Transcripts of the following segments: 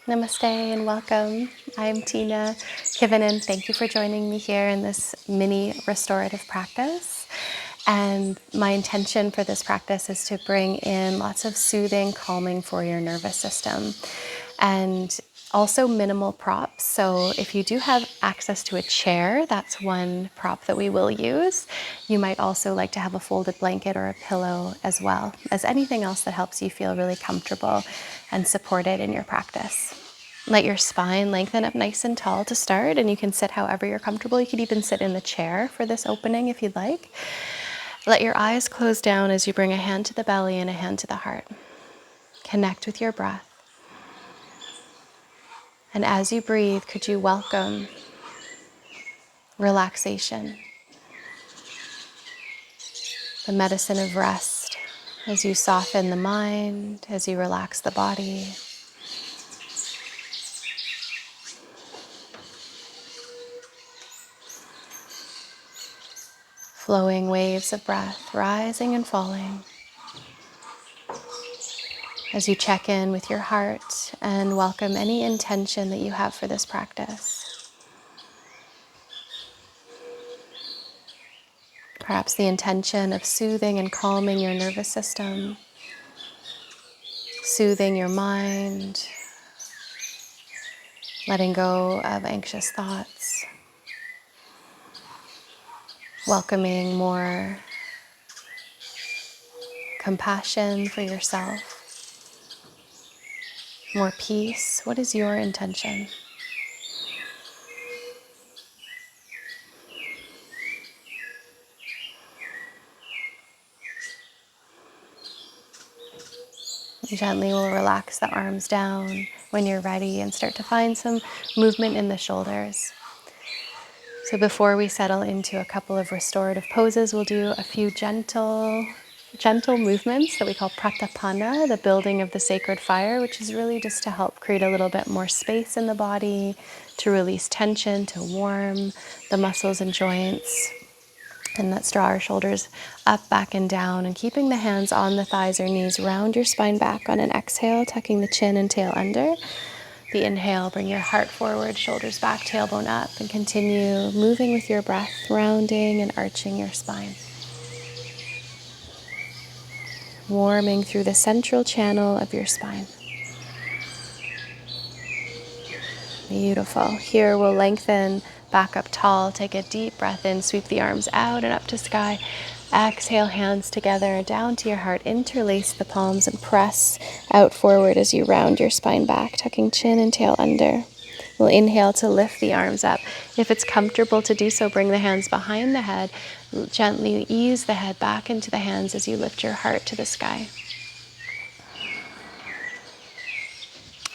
Namaste and welcome. I'm Tiina, Kivinen. Thank you for joining me here in this mini restorative practice. And my intention for this practice is to bring in lots of soothing, calming for your nervous system. And also minimal props. So if you do have access to a chair, that's one prop that we will use. You might also like to have a folded blanket or a pillow as well as anything else that helps you feel really comfortable and supported in your practice. Let your spine lengthen up nice and tall to start, and you can sit however you're comfortable. You could even sit in the chair for this opening if you'd like. Let your eyes close down as you bring a hand to the belly and a hand to the heart. Connect with your breath. And as you breathe, could you welcome relaxation, the medicine of rest, as you soften the mind, as you relax the body. Flowing waves of breath, rising and falling. As you check in with your heart and welcome any intention that you have for this practice. Perhaps the intention of soothing and calming your nervous system, soothing your mind, letting go of anxious thoughts, welcoming more compassion for yourself, more peace. What is your intention? Gently we'll relax the arms down when you're ready and start to find some movement in the shoulders. So before we settle into a couple of restorative poses, we'll do a few gentle movements that we call pratapana, the building of the sacred fire, which is really just to help create a little bit more space in the body, to release tension, to warm the muscles and joints. And let's draw our shoulders up, back, and down, and keeping the hands on the thighs or knees. Round your spine back on an exhale, tucking the chin and tail under. The inhale, bring your heart forward, shoulders back, tailbone up, and continue moving with your breath, rounding and arching your spine. Warming through the central channel of your spine. Beautiful. Here we'll lengthen back up tall. Take a deep breath in, sweep the arms out and up to sky. Exhale, hands together, down to your heart. Interlace the palms and press out forward as you round your spine back, tucking chin and tail under. We'll inhale to lift the arms up. If it's comfortable to do so, bring the hands behind the head. Gently ease the head back into the hands as you lift your heart to the sky.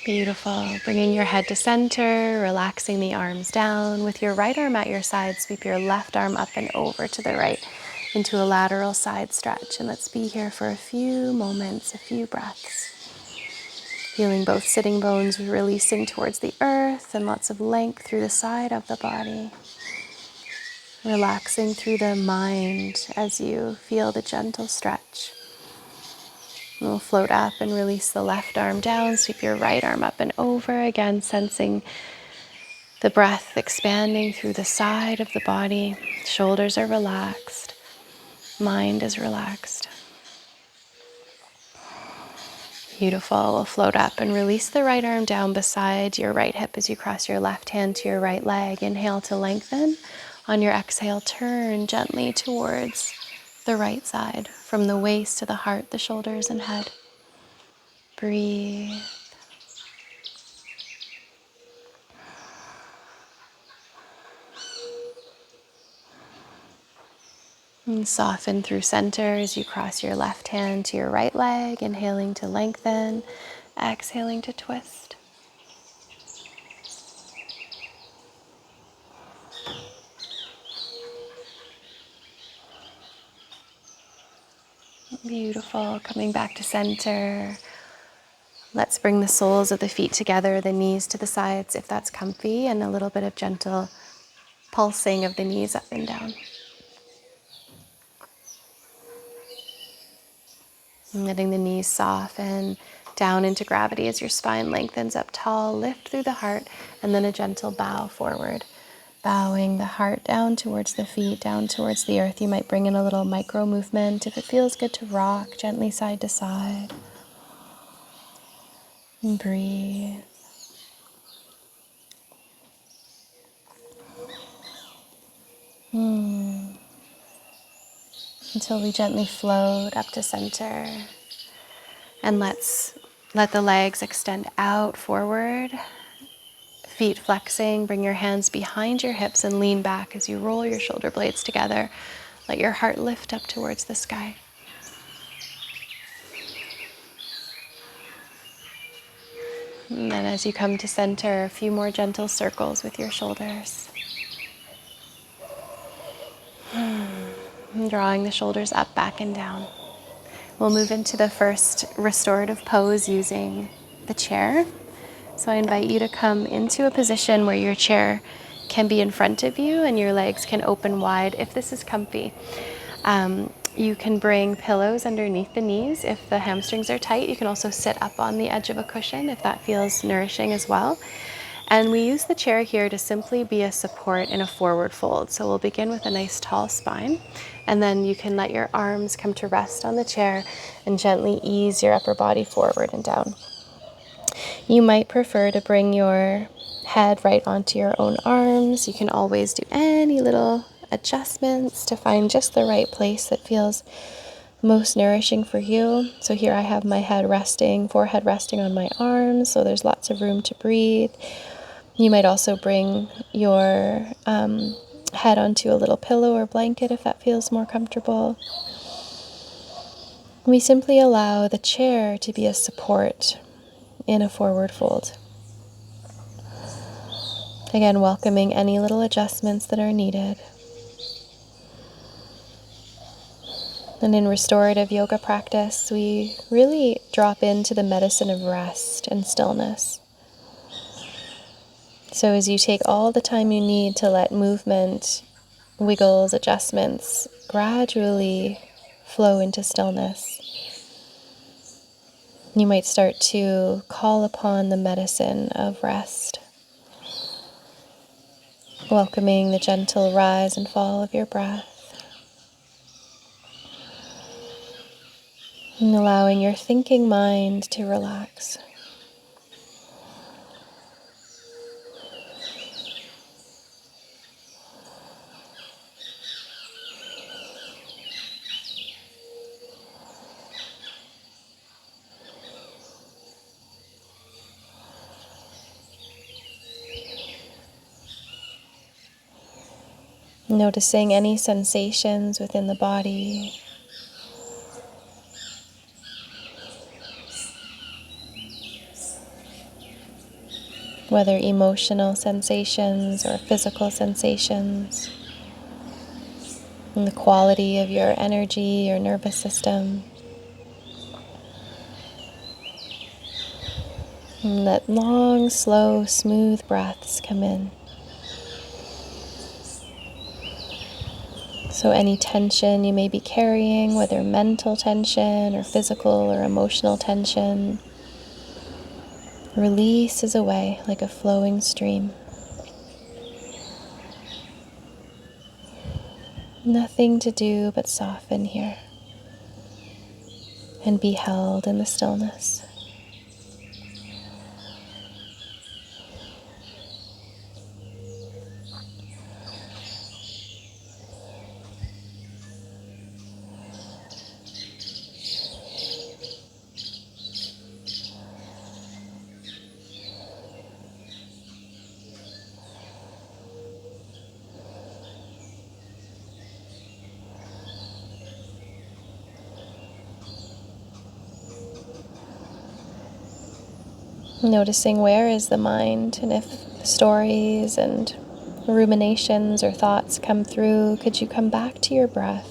Beautiful. Bringing your head to center, relaxing the arms down. With your right arm at your side, sweep your left arm up and over to the right into a lateral side stretch. And let's be here for a few moments, a few breaths. Feeling both sitting bones releasing towards the earth and lots of length through the side of the body. Relaxing through the mind as you feel the gentle stretch. We'll float up and release the left arm down, sweep your right arm up and over, again sensing the breath expanding through the side of the body. Shoulders are relaxed, mind is relaxed. Beautiful. We'll float up and release the right arm down beside your right hip as you cross your left hand to your right leg. Inhale to lengthen. On your exhale, turn gently towards the right side, from the waist to the heart, the shoulders and head. Breathe. And soften through center as you cross your left hand to your right leg, inhaling to lengthen, exhaling to twist. Beautiful. Coming back to center. Let's bring the soles of the feet together, the knees to the sides if that's comfy, and a little bit of gentle pulsing of the knees up and down. And letting the knees soften, down into gravity as your spine lengthens up tall, lift through the heart, and then a gentle bow forward. Bowing the heart down towards the feet, down towards the earth. You might bring in a little micro movement. If it feels good to rock gently side to side. And breathe. Until we gently float up to center. And let the legs extend out forward. Feet flexing. Bring your hands behind your hips and lean back as you roll your shoulder blades together. Let your heart lift up towards the sky. And then as you come to center, a few more gentle circles with your shoulders. And drawing the shoulders up, back, and down. We'll move into the first restorative pose using the chair. So I invite you to come into a position where your chair can be in front of you and your legs can open wide if this is comfy. You can bring pillows underneath the knees. If the hamstrings are tight, you can also sit up on the edge of a cushion if that feels nourishing as well. And we use the chair here to simply be a support in a forward fold. So we'll begin with a nice tall spine, and then you can let your arms come to rest on the chair and gently ease your upper body forward and down. You might prefer to bring your head right onto your own arms. You can always do any little adjustments to find just the right place that feels most nourishing for you. So here I have my forehead resting on my arms, so there's lots of room to breathe. You might also bring your head onto a little pillow or blanket if that feels more comfortable. We simply allow the chair to be a support in a forward fold. Again, welcoming any little adjustments that are needed. And in restorative yoga practice, we really drop into the medicine of rest and stillness. So as you take all the time you need to let movement, wiggles, adjustments gradually flow into stillness, you might start to call upon the medicine of rest, welcoming the gentle rise and fall of your breath, and allowing your thinking mind to relax. Noticing any sensations within the body. Whether emotional sensations or physical sensations. And the quality of your energy, your nervous system. And let long, slow, smooth breaths come in. So any tension you may be carrying, whether mental tension or physical or emotional tension, releases away like a flowing stream. Nothing to do but soften here and be held in the stillness. Noticing where is the mind, and if stories and ruminations or thoughts come through, could you come back to your breath?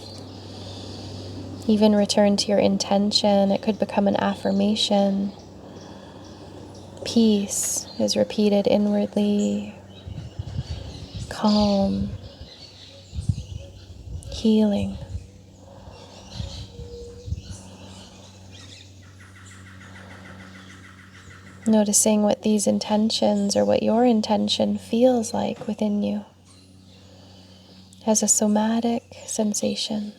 Even return to your intention. It could become an affirmation. Peace is repeated inwardly. Calm. Healing. Noticing what these intentions or what your intention feels like within you as a somatic sensation.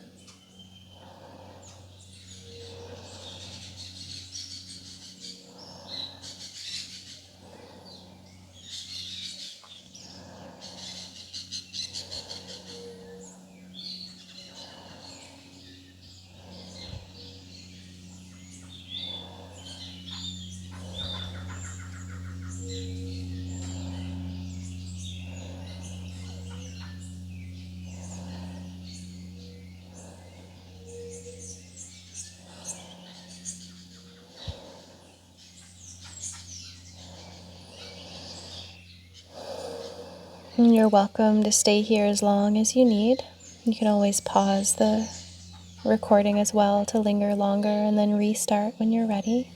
And you're welcome to stay here as long as you need. You can always pause the recording as well to linger longer and then restart when you're ready.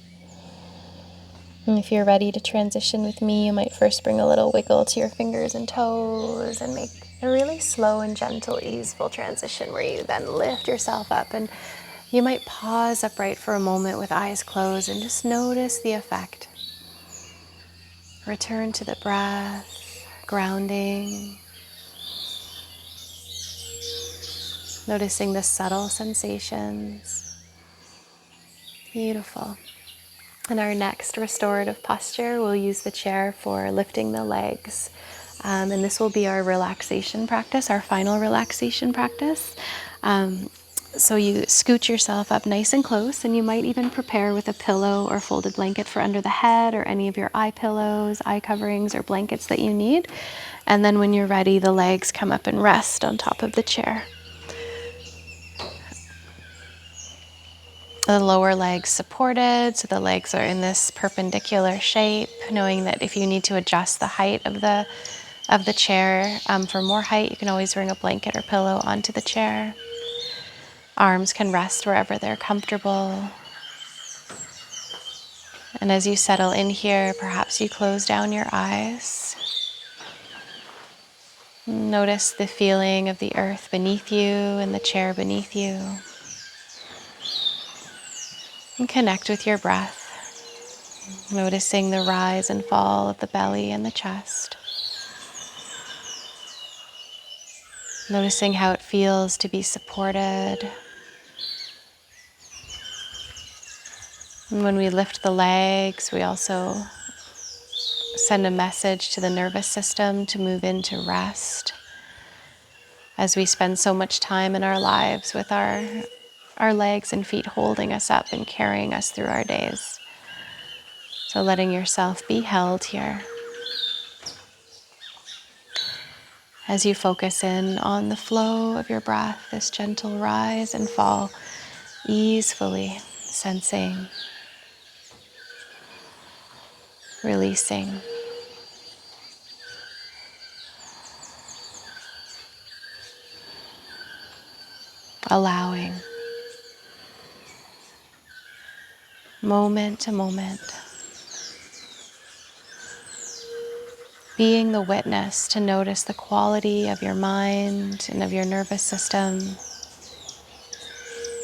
And if you're ready to transition with me, you might first bring a little wiggle to your fingers and toes and make a really slow and gentle, easeful transition where you then lift yourself up, and you might pause upright for a moment with eyes closed and just notice the effect. Return to the breath, grounding, noticing the subtle sensations. Beautiful. In our next restorative posture, we'll use the chair for lifting the legs. And this will be our relaxation practice, our final relaxation practice. So you scoot yourself up nice and close, and you might even prepare with a pillow or folded blanket for under the head, or any of your eye pillows, eye coverings, or blankets that you need. And then when you're ready, the legs come up and rest on top of the chair. The lower legs supported, so the legs are in this perpendicular shape, knowing that if you need to adjust the height of the chair for more height, you can always bring a blanket or pillow onto the chair. Arms can rest wherever they're comfortable. And as you settle in here, perhaps you close down your eyes. Notice the feeling of the earth beneath you and the chair beneath you. And connect with your breath, noticing the rise and fall of the belly and the chest. Noticing how it feels to be supported. And when we lift the legs, we also send a message to the nervous system to move into rest, as we spend so much time in our lives with our legs and feet holding us up and carrying us through our days. So letting yourself be held here. As you focus in on the flow of your breath, this gentle rise and fall, easefully sensing, releasing, allowing, moment to moment, being the witness to notice the quality of your mind and of your nervous system,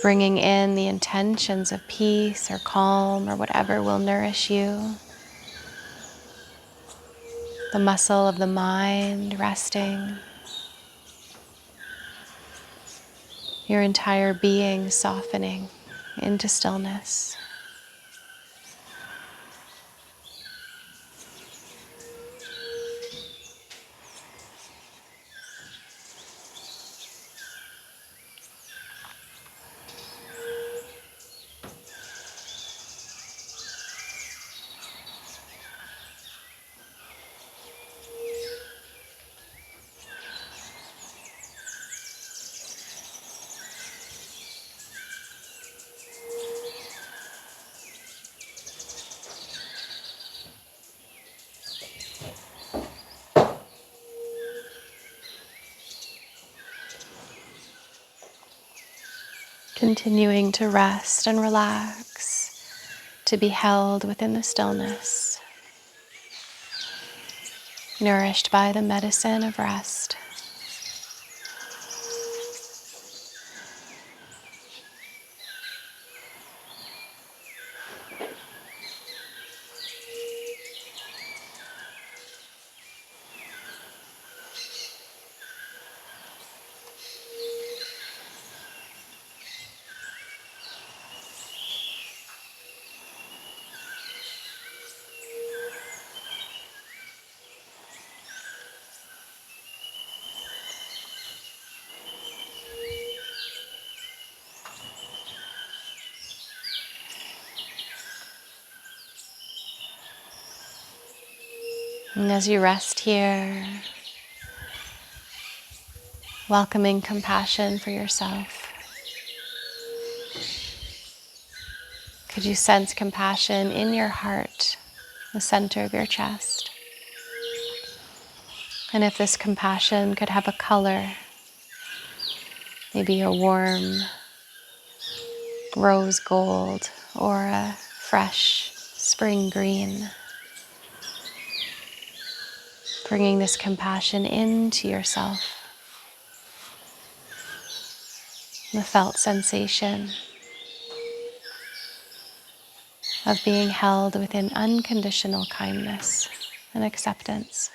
bringing in the intentions of peace or calm or whatever will nourish you. The muscle of the mind resting, your entire being softening into stillness. Continuing to rest and relax, to be held within the stillness, nourished by the medicine of rest. And as you rest here, welcoming compassion for yourself, could you sense compassion in your heart, the center of your chest? And if this compassion could have a color, maybe a warm rose gold or a fresh spring green, bringing this compassion into yourself, the felt sensation of being held within unconditional kindness and acceptance.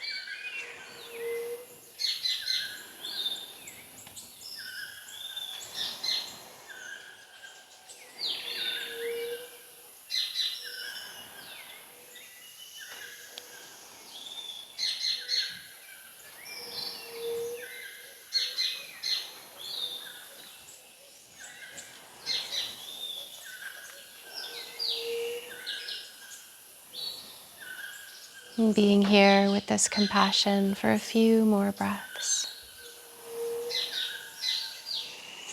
And being here with this compassion for a few more breaths,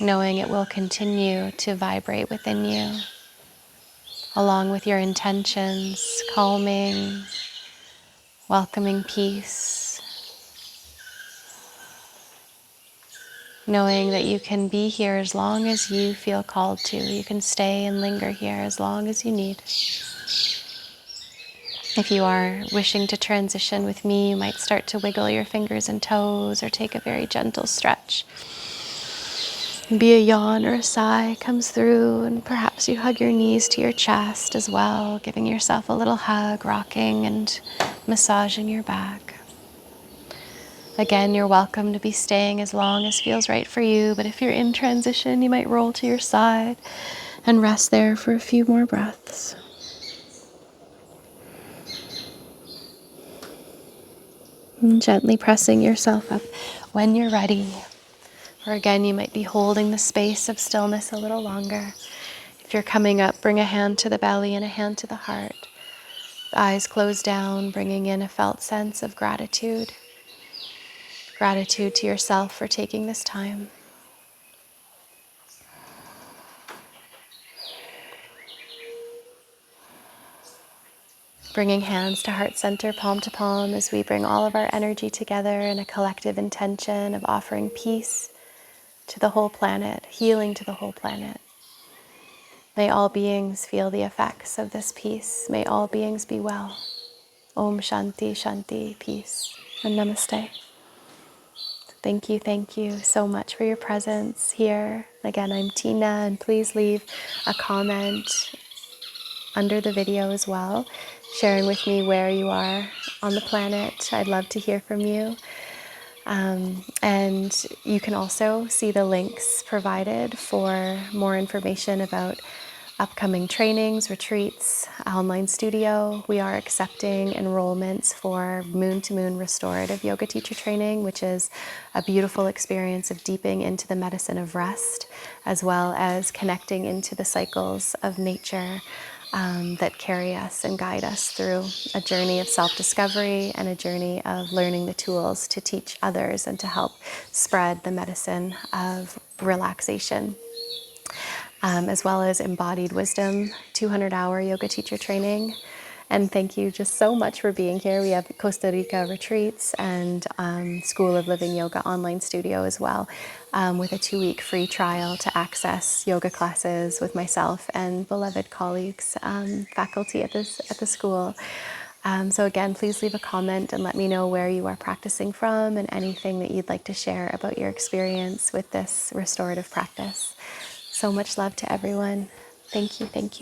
knowing it will continue to vibrate within you, along with your intentions, calming, welcoming peace, knowing that you can be here as long as you feel called to. You can stay and linger here as long as you need. If you are wishing to transition with me, you might start to wiggle your fingers and toes or take a very gentle stretch. Maybe a yawn or a sigh comes through, and perhaps you hug your knees to your chest as well, giving yourself a little hug, rocking and massaging your back. Again, you're welcome to be staying as long as feels right for you, but if you're in transition, you might roll to your side and rest there for a few more breaths. And gently pressing yourself up when you're ready. Or again, you might be holding the space of stillness a little longer. If you're coming up, bring a hand to the belly and a hand to the heart. The eyes closed down, bringing in a felt sense of gratitude. Gratitude to yourself for taking this time. Bringing hands to heart center, palm to palm, as we bring all of our energy together in a collective intention of offering peace to the whole planet, healing to the whole planet. May all beings feel the effects of this peace. May all beings be well. Om Shanti Shanti, peace, and namaste. Thank you so much for your presence here. Again, I'm Tiina, and please leave a comment under the video as well, sharing with me where you are on the planet. I'd love to hear from you. And you can also see the links provided for more information about upcoming trainings, retreats, online studio. We are accepting enrollments for Moon to Moon Restorative Yoga Teacher Training, which is a beautiful experience of deeping into the medicine of rest, as well as connecting into the cycles of nature that carry us and guide us through a journey of self-discovery and a journey of learning the tools to teach others and to help spread the medicine of relaxation. As well as embodied wisdom, 200-hour yoga teacher training. And thank you just so much for being here. We have Costa Rica retreats and School of Living Yoga online studio as well, with a 2-week free trial to access yoga classes with myself and beloved colleagues, faculty at the school. So again, please leave a comment and let me know where you are practicing from and anything that you'd like to share about your experience with this restorative practice. So much love to everyone. Thank you, thank you.